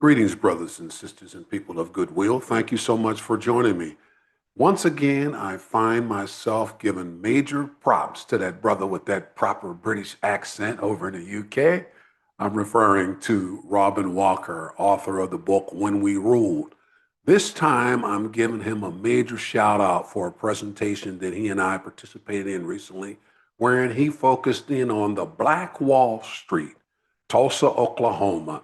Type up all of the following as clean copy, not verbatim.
Greetings, brothers and sisters and people of goodwill. Thank you so much for joining me. Once again, I find myself giving major props to that brother with that proper British accent over in the UK. I'm referring to Robin Walker, author of the book When We Ruled. This time, I'm giving him a major shout out for a presentation that he and I participated in recently, wherein he focused in on the Black Wall Street, Tulsa, Oklahoma.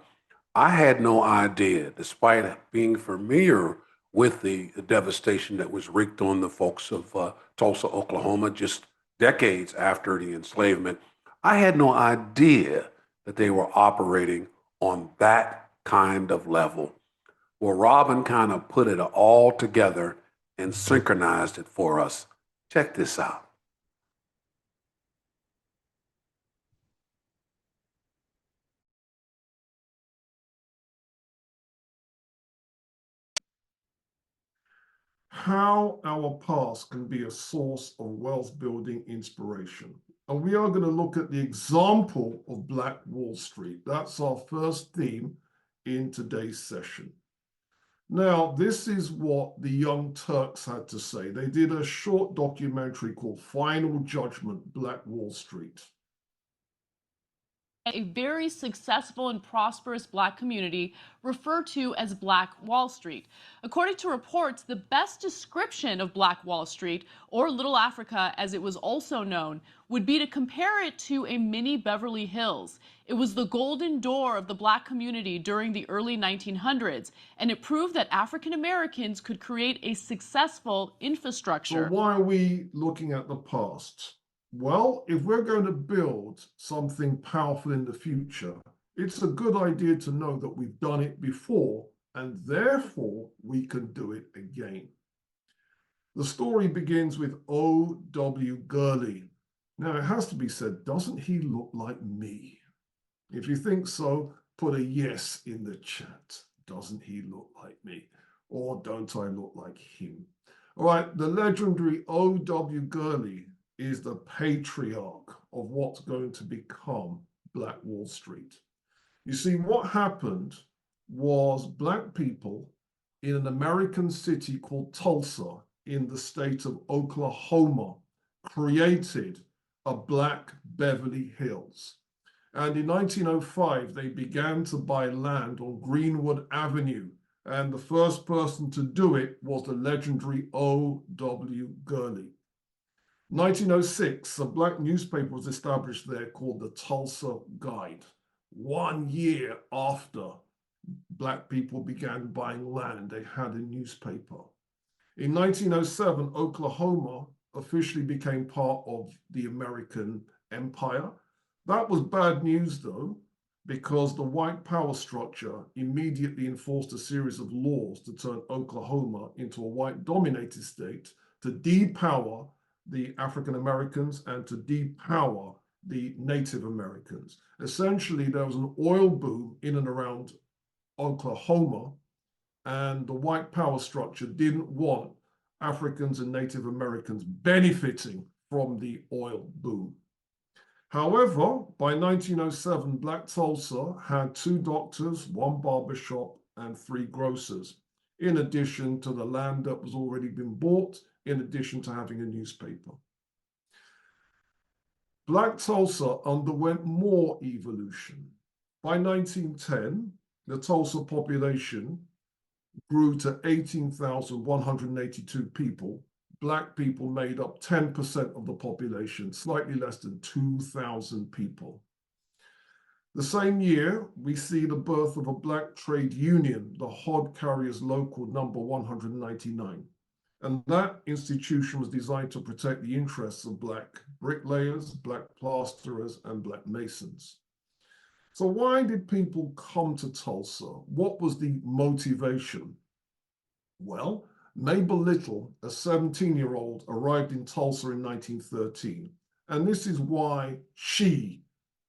I had no idea, despite being familiar with the devastation that was wreaked on the folks of Tulsa, Oklahoma, just decades after the enslavement. I had no idea that they were operating on that kind of level. Well, Robin kind of put it all together and synchronized it for us. Check this out. How our past can be a source of wealth building inspiration. And we are going to look at the example of Black Wall Street. That's our first theme in today's session. Now, this is what the Young Turks had to say. They did a short documentary called Final Judgment, Black Wall Street. A very successful and prosperous Black community referred to as Black Wall Street. According to reports, the best description of Black Wall Street, or Little Africa as it was also known, would be to compare it to a mini Beverly Hills. It was the golden door of the Black community during the early 1900s, and it proved that African Americans could create a successful infrastructure. So why are we looking at the past? Well, if we're going to build something powerful in the future, it's a good idea to know that we've done it before and therefore we can do it again. The story begins with O.W. Gurley. Now, it has to be said, doesn't he look like me? If you think so, put a yes in the chat. Doesn't he look like me? Or don't I look like him? All right, the legendary O.W. Gurley is the patriarch of what's going to become Black Wall Street. You see, what happened was Black people in an American city called Tulsa in the state of Oklahoma created a Black Beverly Hills. And in 1905, they began to buy land on Greenwood Avenue. And the first person to do it was the legendary O.W. Gurley. 1906, a Black newspaper was established there called the Tulsa Guide. 1 year after Black people began buying land, they had a newspaper. In 1907, Oklahoma officially became part of the American empire. That was bad news, though, because the white power structure immediately enforced a series of laws to turn Oklahoma into a white-dominated state, to depower the African Americans and to depower the Native Americans. Essentially, there was an oil boom in and around Oklahoma, and the white power structure didn't want Africans and Native Americans benefiting from the oil boom. However, by 1907, Black Tulsa had 2 doctors, 1 barbershop, and 3 grocers, in addition to the land that was already been bought, in addition to having a newspaper. Black Tulsa underwent more evolution. By 1910, the Tulsa population grew to 18,182 people. Black people made up 10% of the population, slightly less than 2,000 people. The same year, we see the birth of a Black trade union, the Hod Carriers Local number 199. And that institution was designed to protect the interests of Black bricklayers, Black plasterers, and Black masons. So why did people come to Tulsa? What was the motivation? Well, Mabel Little, a 17-year-old, arrived in Tulsa in 1913. And this is why she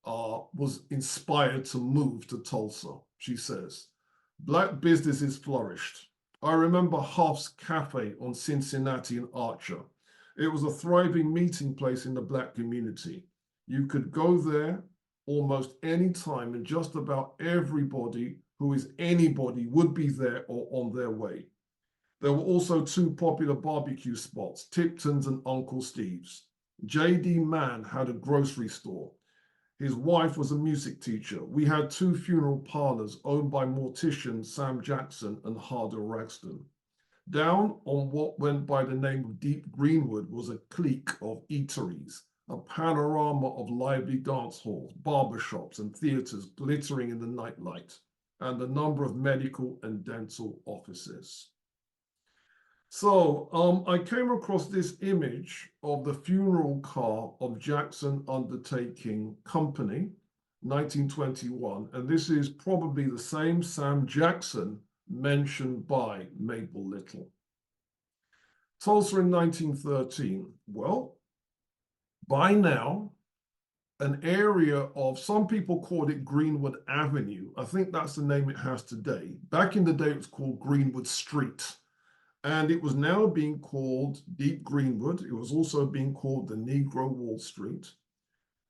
was inspired to move to Tulsa. She says, Black businesses flourished. I remember Huff's Cafe on Cincinnati and Archer. It was a thriving meeting place in the Black community. You could go there almost any time, and just about everybody who is anybody, would be there or on their way. There were also two popular barbecue spots, Tipton's and Uncle Steve's. J.D. Mann had a grocery store. His wife was a music teacher. We had two funeral parlors owned by morticians Sam Jackson and Harder Ragston. Down on what went by the name of Deep Greenwood was a clique of eateries, a panorama of lively dance halls, barbershops, and theaters glittering in the nightlight, and a number of medical and dental offices. So I came across this image of the funeral car of Jackson Undertaking Company, 1921, and this is probably the same Sam Jackson mentioned by Mabel Little. Tulsa in 1913. Well, by now, an area of, some people called it Greenwood Avenue. I think that's the name it has today. Back in the day, it was called Greenwood Street. And it was now being called Deep Greenwood. It was also being called the Negro Wall Street.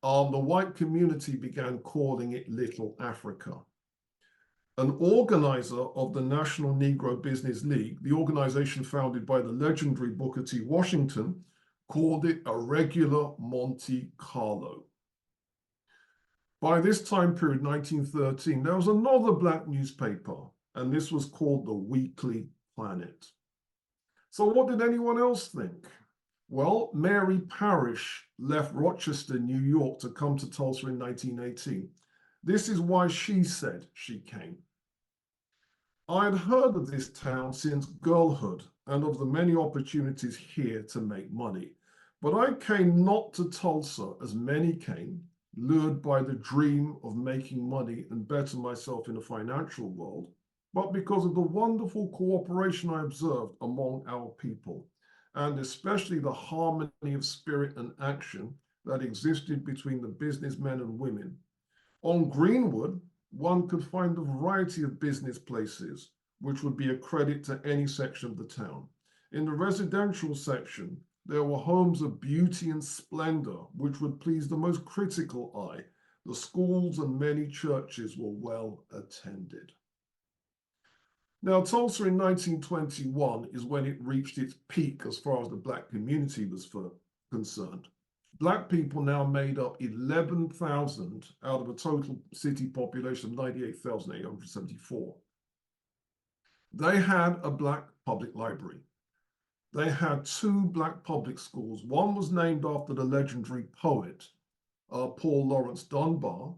The white community began calling it Little Africa. An organizer of the National Negro Business League, the organization founded by the legendary Booker T. Washington, called it a regular Monte Carlo. By this time period, 1913, there was another black newspaper, and this was called the Weekly Planet. So what did anyone else think? Well, Mary Parrish left Rochester, New York to come to Tulsa in 1918. This is why she said she came. I had heard of this town since girlhood and of the many opportunities here to make money. But I came not to Tulsa as many came, lured by the dream of making money and better myself in the financial world, but because of the wonderful cooperation I observed among our people, and especially the harmony of spirit and action that existed between the businessmen and women. On Greenwood, one could find a variety of business places, which would be a credit to any section of the town. In the residential section, there were homes of beauty and splendor, which would please the most critical eye. The schools and many churches were well attended. Now, Tulsa in 1921 is when it reached its peak as far as the black community was concerned. Black people now made up 11,000 out of a total city population of 98,874. They had a black public library. They had two black public schools. One was named after the legendary poet, Paul Laurence Dunbar,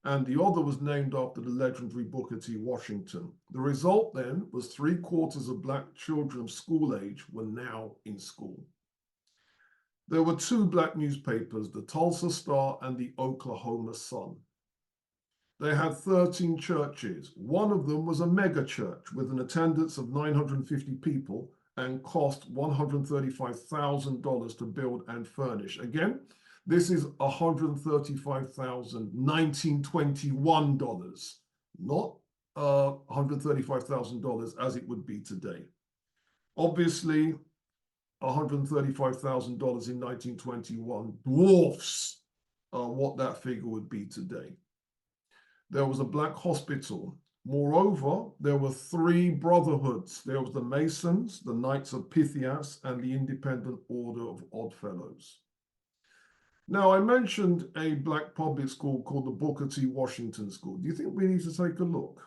and the other was named after the legendary Booker T. Washington. The result then was 3/4 of black children of school age were now in school. There were two black newspapers, the Tulsa Star and the Oklahoma Sun. They had 13 churches. One of them was a mega church with an attendance of 950 people and cost $135,000 to build and furnish. Again, this is $135,000 $1921, not $135,000 as it would be today. Obviously, $135,000 in 1921 dwarfs what that figure would be today. There was a black hospital. Moreover, there were three brotherhoods. There was the Masons, the Knights of Pythias, and the Independent Order of Oddfellows. Now, I mentioned a black public school called the Booker T. Washington School. Do you think we need to take a look?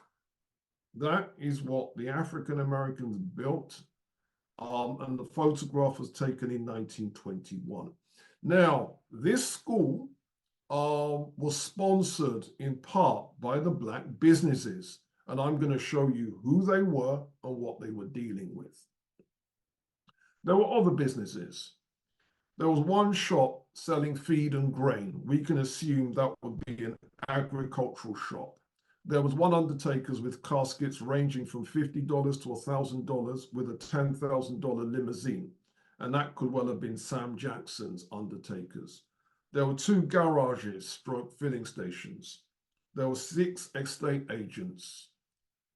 That is what the African Americans built, and the photograph was taken in 1921. Now, this school was sponsored in part by the black businesses, and I'm going to show you who they were and what they were dealing with. There were other businesses. There was one shop selling feed and grain. We can assume that would be an agricultural shop. There was one undertaker's with caskets ranging from $50 to $1,000 with a $10,000 limousine, and that could well have been Sam Jackson's undertakers. There were two garages stroke filling stations. There were 6 estate agents,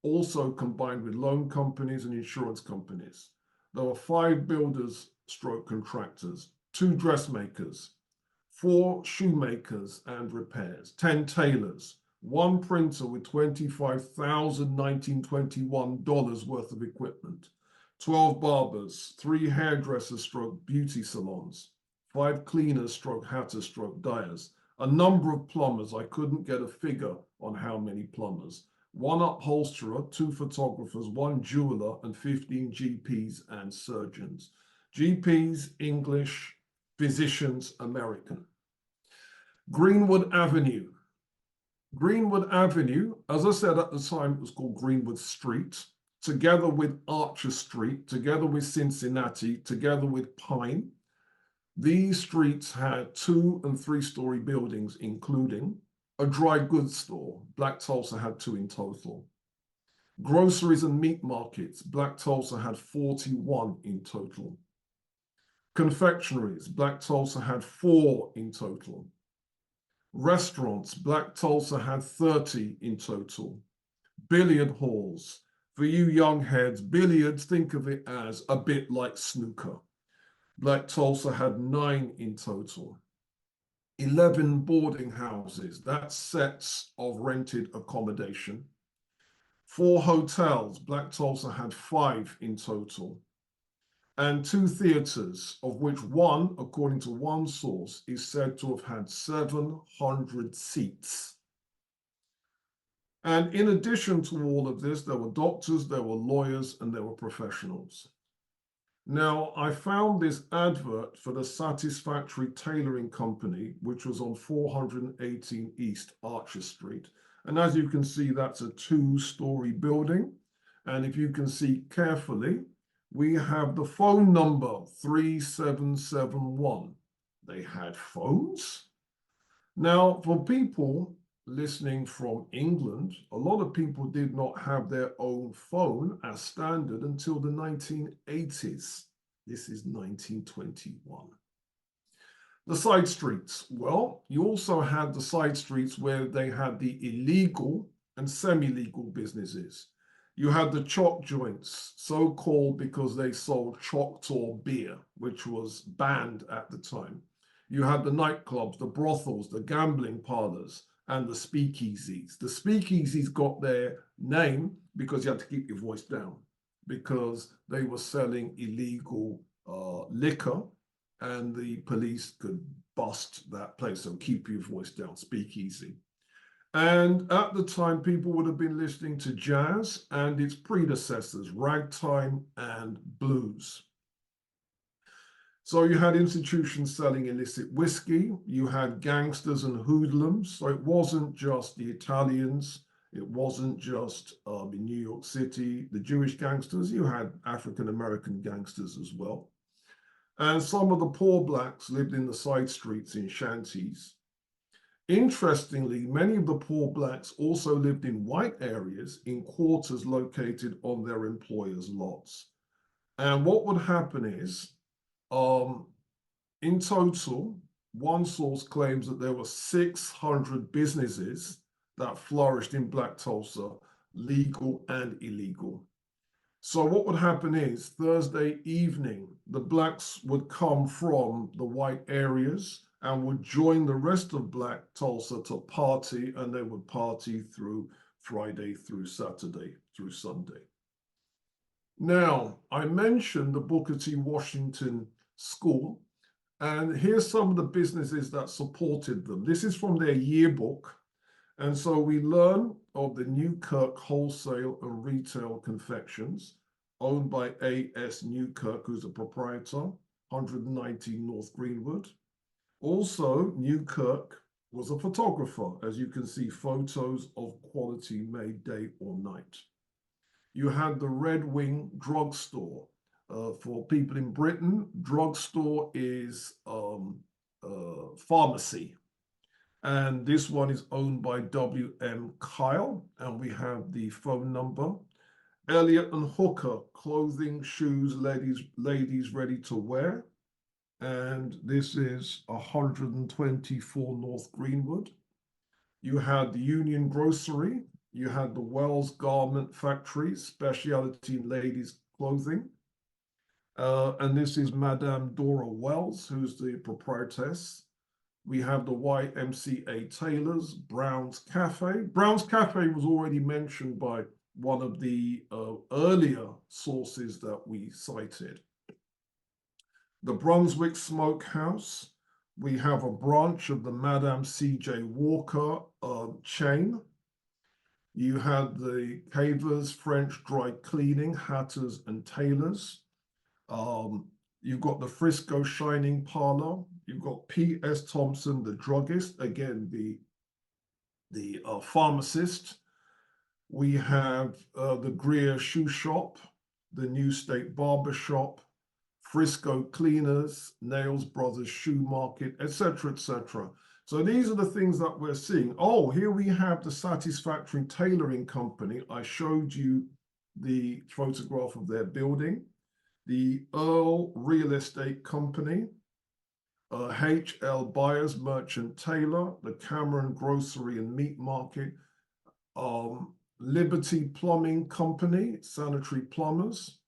also combined with loan companies and insurance companies. There were 5 builders stroke contractors, 2 dressmakers, 4 shoemakers and repairs, 10 tailors, one printer with $25,021 worth of equipment, 12 barbers, 3 hairdressers stroke beauty salons, 5 cleaners stroke hatters stroke dyers, a number of plumbers. I couldn't get a figure on how many plumbers, 1 upholsterer, 2 photographers, 1 jeweler, and 15 GPs and surgeons. GPs, English, physicians, American. Greenwood Avenue. Greenwood Avenue, as I said at the time, it was called Greenwood Street, together with Archer Street, together with Cincinnati, together with Pine. These streets had 2- and 3-story buildings, including a dry goods store. Black Tulsa had 2 in total. Groceries and meat markets. Black Tulsa had 41 in total. Confectionaries. Black Tulsa had 4 in total. Restaurants, Black Tulsa had 30 in total. Billiard halls. For you young heads, billiards, think of it as a bit like snooker. Black Tulsa had 9 in total. 11 boarding houses, that's sets of rented accommodation. 4 hotels, Black Tulsa had 5 in total. And 2 theaters, of which one, according to one source, is said to have had 700 seats. And in addition to all of this, there were doctors, there were lawyers, and there were professionals. Now, I found this advert for the Satisfactory Tailoring Company, which was on 418 East Archer Street. And as you can see, that's a 2-story building. And if you can see carefully, we have the phone number 3771. They had phones. Now, for people listening from England, a lot of people did not have their own phone as standard until the 1980s. This is 1921. The side streets. Well, you also had the side streets where they had the illegal and semi-legal businesses. You had the chalk joints, so called because they sold Choctaw beer, which was banned at the time. You had the nightclubs, the brothels, the gambling parlors, and the speakeasies. The speakeasies got their name because you had to keep your voice down, because they were selling illegal liquor, and the police could bust that place. So keep your voice down, speakeasy. And at the time, people would have been listening to jazz and its predecessors, ragtime and blues. So you had institutions selling illicit whiskey, you had gangsters and hoodlums. So it wasn't just the Italians, it wasn't just in New York City, the Jewish gangsters, you had African-American gangsters as well. And some of the poor blacks lived in the side streets in shanties. Interestingly, many of the poor blacks also lived in white areas in quarters located on their employers' lots. And what would happen is, in total, one source claims that there were 600 businesses that flourished in Black Tulsa, legal and illegal. So what would happen is Thursday evening, the blacks would come from the white areas and would join the rest of Black Tulsa to party, and they would party through Friday, through Saturday, through Sunday. Now, I mentioned the Booker T. Washington School, and here's some of the businesses that supported them. This is from their yearbook. And so we learn of the Newkirk Wholesale and Retail Confections, owned by A.S. Newkirk, who's a proprietor, 119 North Greenwood. Also, Newkirk was a photographer, as you can see photos of quality made day or night. You had the Red Wing Drugstore. For people in Britain, drugstore is pharmacy. And this one is owned by W.M. Kyle, and we have the phone number. Elliott and Hooker, clothing, shoes, ladies ready to wear. And this is 124 North Greenwood. You had the Union Grocery. You had the Wells Garment Factory, specialty in ladies' clothing. And this is Madame Dora Wells, who's the proprietress. We have the YMCA Taylors, Brown's Cafe. Brown's Cafe was already mentioned by one of the earlier sources that we cited. The Brunswick Smokehouse. We have a branch of the Madame C.J. Walker chain. You had the Cavers French Dry Cleaning, Hatters and Tailors. You've got the Frisco Shining Parlor. You've got P.S. Thompson, the druggist, again, the pharmacist. We have the Greer Shoe Shop, the New State Barber Shop, Frisco Cleaners, Nails Brothers Shoe Market, etc., etc. So these are the things that we're seeing. Oh, here we have the Satisfactory Tailoring Company. I showed you the photograph of their building. The Earl Real Estate Company, H.L. Byers Merchant Tailor, the Cameron Grocery and Meat Market, Liberty Plumbing Company, Sanitary Plumbers,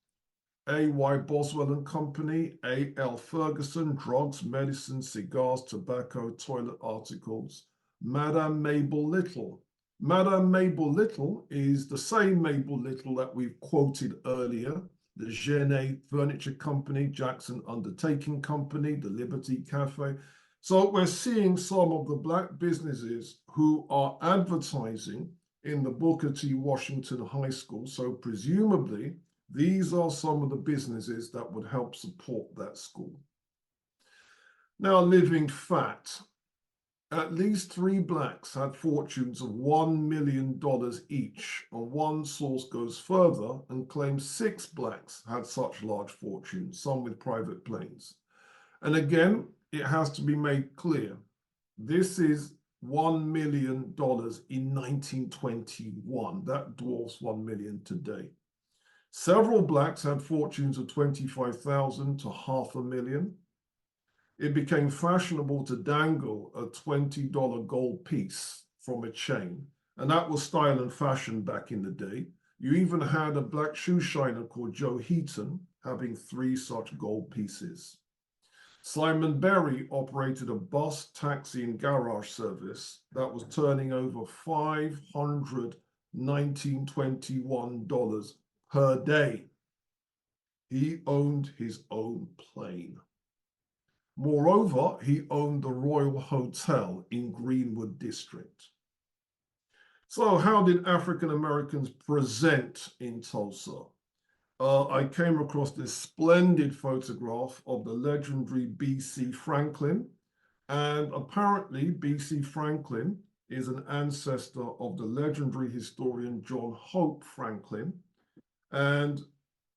A.Y. Boswell and Company, A.L. Ferguson, Drugs, Medicine, Cigars, Tobacco, Toilet Articles, Madame Mabel Little. Madame Mabel Little is the same Mabel Little that we've quoted earlier, the Genet Furniture Company, Jackson Undertaking Company, the Liberty Cafe. So we're seeing some of the Black businesses who are advertising in the Booker T. Washington High School. So presumably, these are some of the businesses that would help support that school. Now, living fact, at least 3 Blacks had fortunes of $1 million each, and one source goes further and claims 6 Blacks had such large fortunes, some with private planes. And again, it has to be made clear, this is $1 million in 1921. That dwarfs 1 million today. Several Blacks had fortunes of 25,000 to $500,000. It became fashionable to dangle a $20 gold piece from a chain, and that was style and fashion back in the day. You even had a Black shoe shiner called Joe Heaton having 3 such gold pieces. Simon Berry operated a bus, taxi, and garage service that was turning over $500 1921 per day. He owned his own plane. Moreover, he owned the Royal Hotel in Greenwood District. So how did African Americans present in Tulsa? I came across this splendid photograph of the legendary B.C. Franklin, and apparently B.C. Franklin is an ancestor of the legendary historian John Hope Franklin. And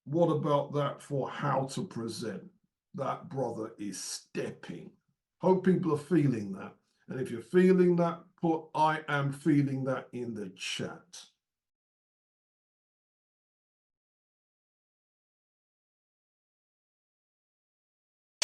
what about that for how to present? That brother is stepping. Hope people are feeling that. And if you're feeling that, put I am feeling that in the chat.